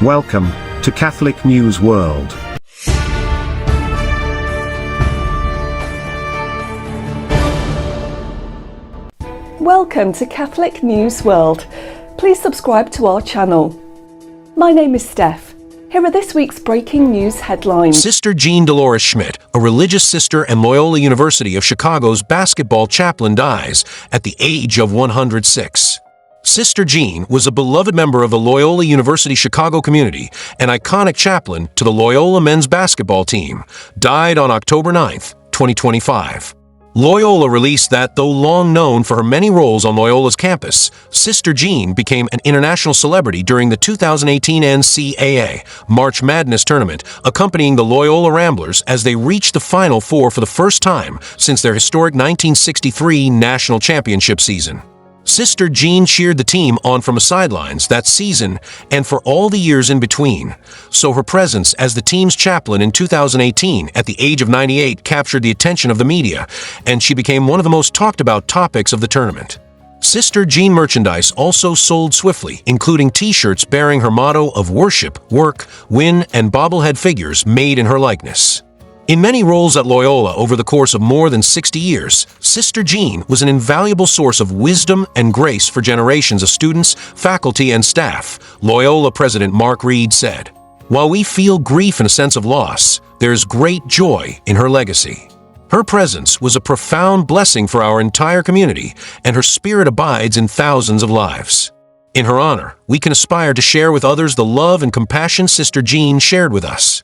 Welcome to Catholic News World. Welcome to Catholic News World. Please subscribe to our channel. My name is Steph. Here are this week's breaking news headlines. Sister Jean Dolores Schmidt, a religious sister and Loyola University of Chicago's basketball chaplain, dies at the age of 106. Sister Jean was a beloved member of the Loyola University Chicago community, an iconic chaplain to the Loyola men's basketball team, died on October 9, 2025. Loyola released that, though long known for her many roles on Loyola's campus, Sister Jean became an international celebrity during the 2018 NCAA March Madness tournament, accompanying the Loyola Ramblers as they reached the Final Four for the first time since their historic 1963 national championship season. Sister Jean cheered the team on from the sidelines that season and for all the years in between, so her presence as the team's chaplain in 2018 at the age of 98 captured the attention of the media, and she became one of the most talked about topics of the tournament. Sister Jean merchandise also sold swiftly, including t-shirts bearing her motto of worship, work, win, and bobblehead figures made in her likeness. In many roles at Loyola over the course of more than 60 years, Sister Jean was an invaluable source of wisdom and grace for generations of students, faculty, and staff, Loyola President Mark Reed said. While we feel grief and a sense of loss, there is great joy in her legacy. Her presence was a profound blessing for our entire community, and her spirit abides in thousands of lives. In her honor, we can aspire to share with others the love and compassion Sister Jean shared with us.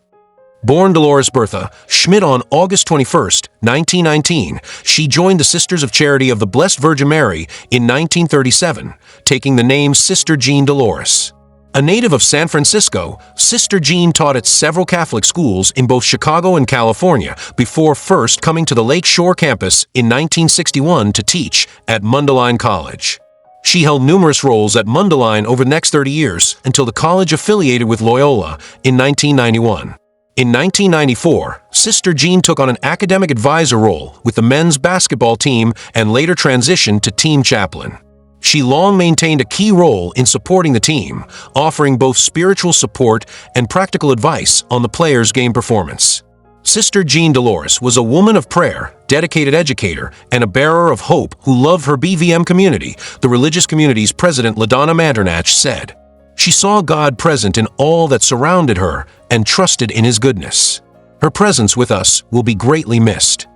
Born Dolores Bertha Schmidt on August 21, 1919, she joined the Sisters of Charity of the Blessed Virgin Mary in 1937, taking the name Sister Jean Dolores. A native of San Francisco, Sister Jean taught at several Catholic schools in both Chicago and California before first coming to the Lake Shore campus in 1961 to teach at Mundelein College. She held numerous roles at Mundelein over the next 30 years until the college affiliated with Loyola in 1991. In 1994, Sister Jean took on an academic advisor role with the men's basketball team and later transitioned to team chaplain. She long maintained a key role in supporting the team, offering both spiritual support and practical advice on the players' game performance. Sister Jean Dolores was a woman of prayer, dedicated educator, and a bearer of hope who loved her BVM community, the religious community's president LaDonna Mandernach said. She saw God present in all that surrounded her and trusted in His goodness. Her presence with us will be greatly missed.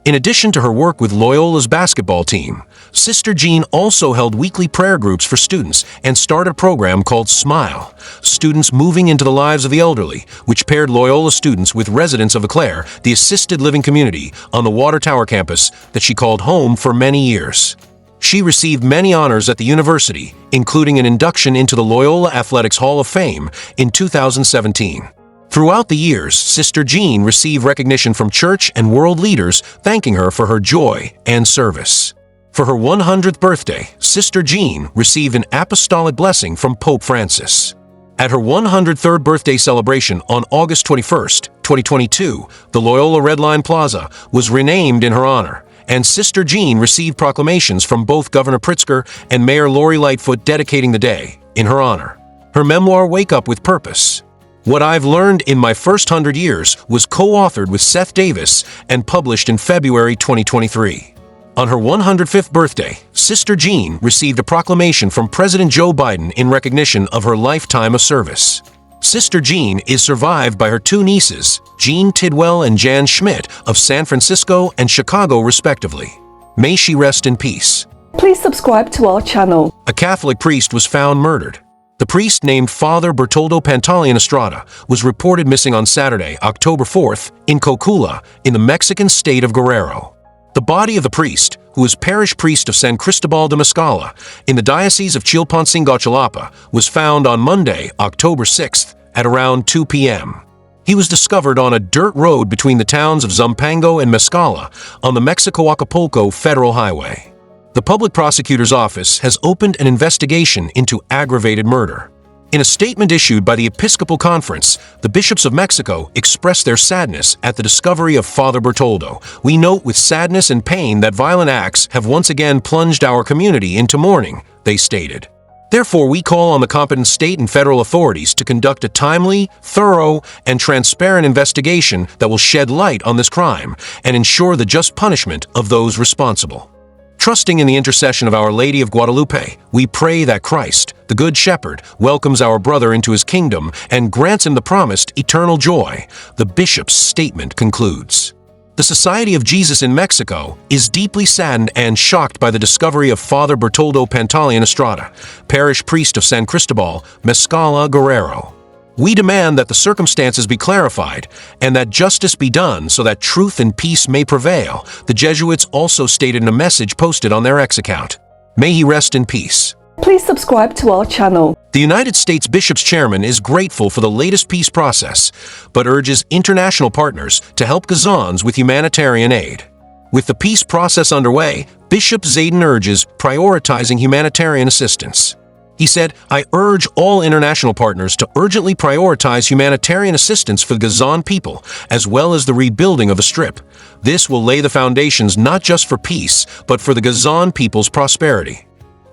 In addition to her work with Loyola's basketball team, Sister Jean also held weekly prayer groups for students and started a program called Smile, Students Moving into the Lives of the Elderly, which paired Loyola students with residents of Eclair, the assisted living community on the Water Tower campus that she called home for many years. She received many honors at the university, including an induction into the Loyola Athletics Hall of Fame in 2017. Throughout the years, Sister Jean received recognition from church and world leaders thanking her for her joy and service. For her 100th birthday, Sister Jean received an apostolic blessing from Pope Francis. At her 103rd birthday celebration on August 21, 2022, the Loyola Red Line Plaza was renamed in her honor, and Sister Jean received proclamations from both Governor Pritzker and Mayor Lori Lightfoot dedicating the day in her honor. Her memoir, Wake Up with Purpose: What I've Learned in My First 100 Years, was co-authored with Seth Davis and published in February 2023. On her 105th birthday, Sister Jean received a proclamation from President Joe Biden in recognition of her lifetime of service. Sister Jean is survived by her two nieces, Jean Tidwell and Jan Schmidt, of San Francisco and Chicago respectively. May she rest in peace. Please subscribe to our channel. A Catholic priest was found murdered. The priest, named Father Bertoldo Pantaleon Estrada, was reported missing on Saturday, October 4th, in Cocula, in the Mexican state of Guerrero. The body of the priest, who is parish priest of San Cristobal de Mescala, in the Diocese of Chilpancingo-Chilapa, was found on Monday, October 6th, at around 2 p.m. He was discovered on a dirt road between the towns of Zumpango and Mescala on the Mexico-Acapulco Federal Highway. The public prosecutor's office has opened an investigation into aggravated murder. In a statement issued by the Episcopal Conference, the bishops of Mexico expressed their sadness at the discovery of Father Bertoldo. We note with sadness and pain that violent acts have once again plunged our community into mourning, they stated. Therefore, we call on the competent state and federal authorities to conduct a timely, thorough, and transparent investigation that will shed light on this crime and ensure the just punishment of those responsible. Trusting in the intercession of Our Lady of Guadalupe, we pray that Christ, the Good Shepherd, welcomes our brother into his kingdom and grants him the promised eternal joy. The bishop's statement concludes. The Society of Jesus in Mexico is deeply saddened and shocked by the discovery of Father Bertoldo Pantaleon Estrada, parish priest of San Cristobal, Mezcala, Guerrero. We demand that the circumstances be clarified and that justice be done so that truth and peace may prevail, the Jesuits also stated in a message posted on their X account. May he rest in peace. Please subscribe to our channel. The United States Bishops' Chairman is grateful for the latest peace process, but urges international partners to help Gazans with humanitarian aid. With the peace process underway, Bishop Zayden urges prioritizing humanitarian assistance. He said, "I urge all international partners to urgently prioritize humanitarian assistance for the Gazan people, as well as the rebuilding of the Strip. This will lay the foundations not just for peace, but for the Gazan people's prosperity.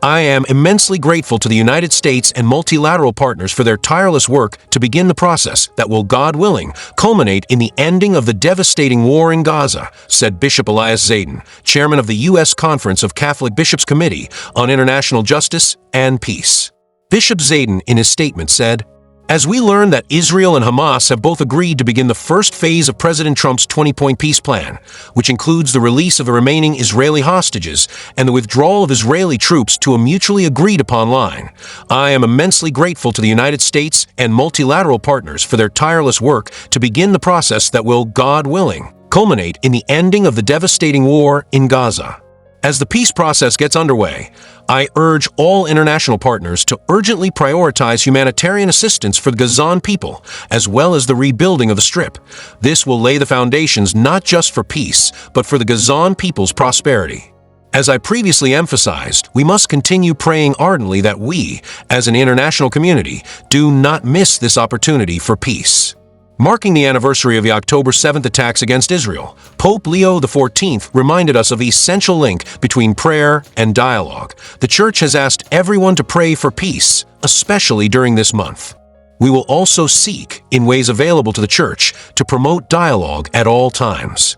I am immensely grateful to the United States and multilateral partners for their tireless work to begin the process that will, God willing, culminate in the ending of the devastating war in Gaza," said Bishop Elias Zayden, chairman of the U.S. Conference of Catholic Bishops Committee on International Justice and Peace. Bishop Zayden, in his statement, said, "As we learn that Israel and Hamas have both agreed to begin the first phase of President Trump's 20-point peace plan, which includes the release of the remaining Israeli hostages and the withdrawal of Israeli troops to a mutually agreed-upon line, I am immensely grateful to the United States and multilateral partners for their tireless work to begin the process that will, God willing, culminate in the ending of the devastating war in Gaza. As the peace process gets underway, I urge all international partners to urgently prioritize humanitarian assistance for the Gazan people, as well as the rebuilding of the Strip. This will lay the foundations not just for peace, but for the Gazan people's prosperity. As I previously emphasized, we must continue praying ardently that we, as an international community, do not miss this opportunity for peace." Marking the anniversary of the October 7th attacks against Israel, Pope Leo XIV reminded us of the essential link between prayer and dialogue. The Church has asked everyone to pray for peace, especially during this month. We will also seek, in ways available to the Church, to promote dialogue at all times.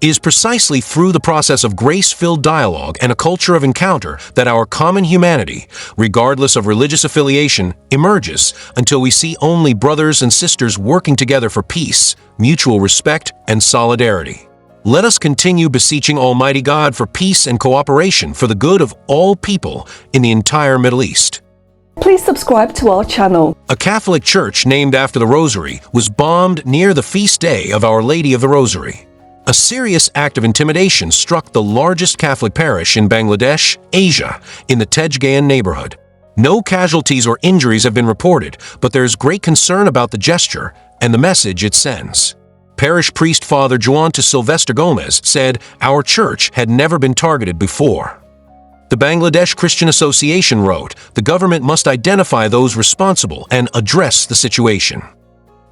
It is precisely through the process of grace-filled dialogue and a culture of encounter that our common humanity, regardless of religious affiliation, emerges until we see only brothers and sisters working together for peace, mutual respect, and solidarity. Let us continue beseeching Almighty God for peace and cooperation for the good of all people in the entire Middle East. Please subscribe to our channel. A Catholic church named after the Rosary was bombed near the feast day of Our Lady of the Rosary. A serious act of intimidation struck the largest Catholic parish in Bangladesh, Asia, in the Tejgaon neighborhood. No casualties or injuries have been reported, but there is great concern about the gesture and the message it sends. Parish priest Father Juan Sylvester Gomez said, "Our church had never been targeted before." The Bangladesh Christian Association wrote, "The government must identify those responsible and address the situation."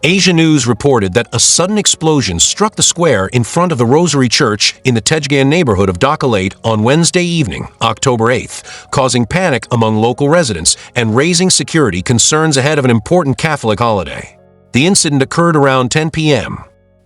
Asia News reported that a sudden explosion struck the square in front of the Rosary Church in the Tejgaon neighborhood of Dhaka Late on Wednesday evening, October 8th, causing panic among local residents and raising security concerns ahead of an important Catholic holiday. The incident occurred around 10 p.m.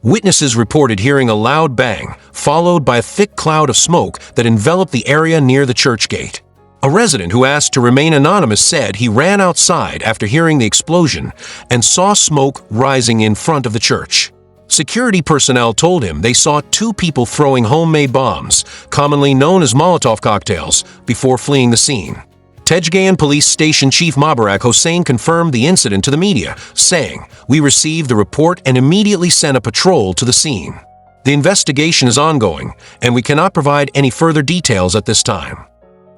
Witnesses reported hearing a loud bang, followed by a thick cloud of smoke that enveloped the area near the church gate. A resident who asked to remain anonymous said he ran outside after hearing the explosion and saw smoke rising in front of the church. Security personnel told him they saw two people throwing homemade bombs, commonly known as Molotov cocktails, before fleeing the scene. Tejgaon Police Station Chief Mabarak Hossein confirmed the incident to the media, saying, "We received the report and immediately sent a patrol to the scene. The investigation is ongoing, and we cannot provide any further details at this time."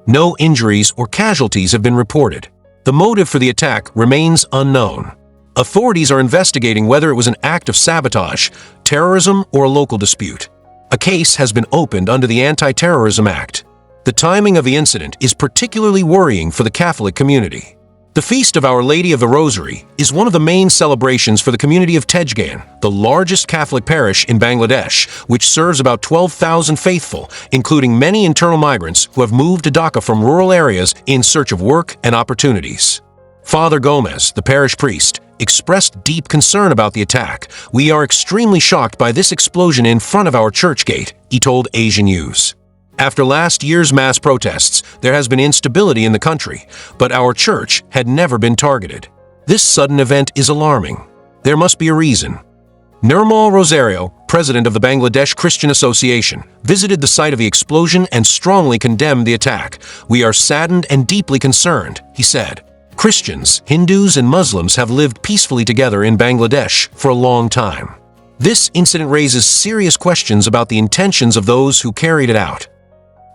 No injuries or casualties have been reported. The motive for the attack remains unknown. Authorities are investigating whether it was an act of sabotage, terrorism, or a local dispute. A case has been opened under the Anti-Terrorism Act. The timing of the incident is particularly worrying for the Catholic community. The Feast of Our Lady of the Rosary is one of the main celebrations for the community of Tejgan, the largest Catholic parish in Bangladesh, which serves about 12,000 faithful, including many internal migrants who have moved to Dhaka from rural areas in search of work and opportunities. Father Gomez, the parish priest, expressed deep concern about the attack. "We are extremely shocked by this explosion in front of our church gate," he told Asian News. After last year's mass protests, there has been instability in the country, but our church had never been targeted. This sudden event is alarming. There must be a reason. Nirmal Rosario, president of the Bangladesh Christian Association, visited the site of the explosion and strongly condemned the attack. "We are saddened and deeply concerned," he said. Christians, Hindus, and Muslims have lived peacefully together in Bangladesh for a long time. This incident raises serious questions about the intentions of those who carried it out.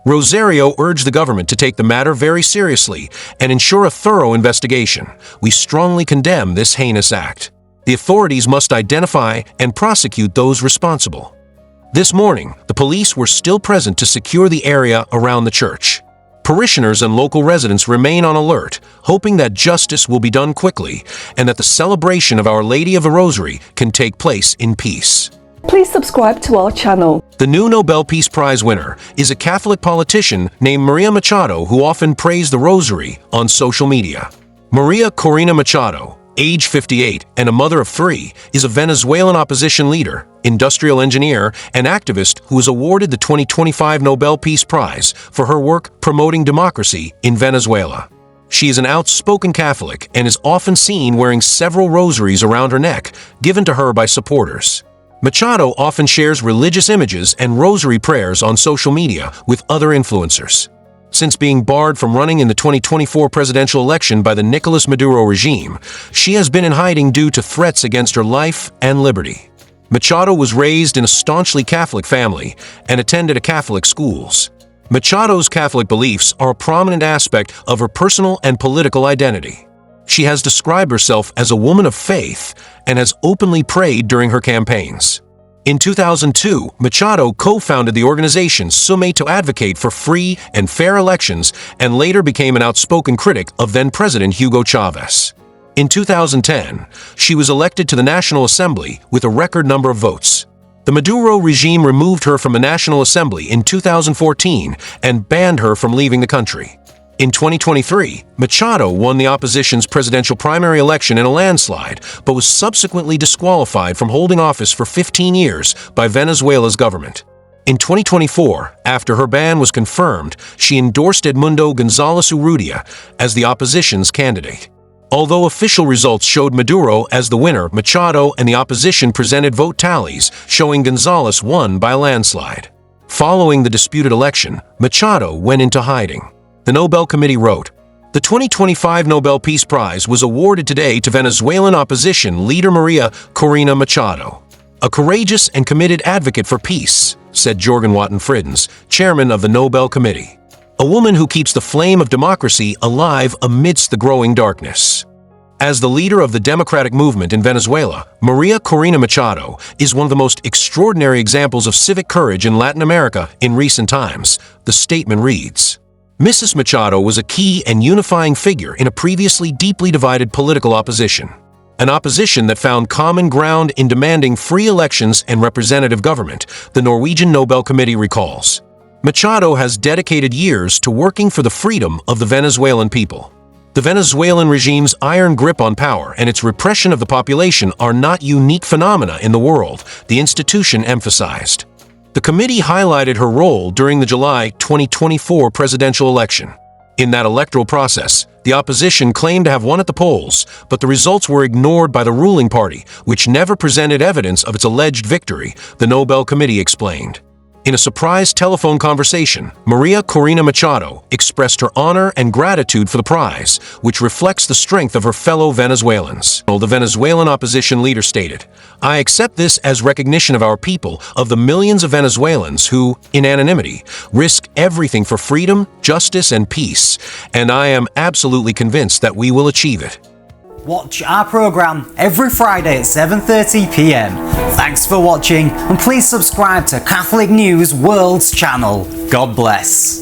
Rosario urged the government to take the matter very seriously and ensure a thorough investigation. "We strongly condemn this heinous act. The authorities must identify and prosecute those responsible." This morning, the police were still present to secure the area around the church. Parishioners and local residents remain on alert, hoping that justice will be done quickly and that the celebration of Our Lady of the Rosary can take place in peace. Please subscribe to our channel. The new Nobel Peace Prize winner is a Catholic politician named Maria Machado who often praised the Rosary on social media. Maria Corina Machado, age 58 and a mother of 3, is a Venezuelan opposition leader, industrial engineer, and activist who was awarded the 2025 Nobel Peace Prize for her work promoting democracy in Venezuela. She is an outspoken Catholic and is often seen wearing several rosaries around her neck, given to her by supporters. Machado often shares religious images and rosary prayers on social media with other influencers. Since being barred from running in the 2024 presidential election by the Nicolas Maduro regime, she has been in hiding due to threats against her life and liberty. Machado was raised in a staunchly Catholic family and attended Catholic schools. Machado's Catholic beliefs are a prominent aspect of her personal and political identity. She has described herself as a woman of faith and has openly prayed during her campaigns. In 2002, Machado co-founded the organization Sume to advocate for free and fair elections and later became an outspoken critic of then-President Hugo Chavez. In 2010, she was elected to the National Assembly with a record number of votes. The Maduro regime removed her from the National Assembly in 2014 and banned her from leaving the country. In 2023, Machado won the opposition's presidential primary election in a landslide, but was subsequently disqualified from holding office for 15 years by Venezuela's government. In 2024, after her ban was confirmed, she endorsed Edmundo González Urrutia as the opposition's candidate. Although official results showed Maduro as the winner, Machado and the opposition presented vote tallies showing González won by a landslide. Following the disputed election, Machado went into hiding. The Nobel Committee wrote, "The 2025 Nobel Peace Prize was awarded today to Venezuelan opposition leader Maria Corina Machado, a courageous and committed advocate for peace," said Jorgen Watton Friddens, chairman of the Nobel Committee. "A woman who keeps the flame of democracy alive amidst the growing darkness." As the leader of the democratic movement in Venezuela, Maria Corina Machado is one of the most extraordinary examples of civic courage in Latin America in recent times, the statement reads. Mrs. Machado was a key and unifying figure in a previously deeply divided political opposition. An opposition that found common ground in demanding free elections and representative government, the Norwegian Nobel Committee recalls. Machado has dedicated years to working for the freedom of the Venezuelan people. The Venezuelan regime's iron grip on power and its repression of the population are not unique phenomena in the world, the institution emphasized. The committee highlighted her role during the July 2024 presidential election. In that electoral process, the opposition claimed to have won at the polls, but the results were ignored by the ruling party, which never presented evidence of its alleged victory, the Nobel Committee explained. In a surprise telephone conversation, Maria Corina Machado expressed her honor and gratitude for the prize, which reflects the strength of her fellow Venezuelans. The Venezuelan opposition leader stated, "I accept this as recognition of our people, of the millions of Venezuelans who, in anonymity, risk everything for freedom, justice, and peace, and I am absolutely convinced that we will achieve it." Watch our program every Friday at 7:30 p.m. Thanks for watching and please subscribe to Catholic News World's channel. God bless.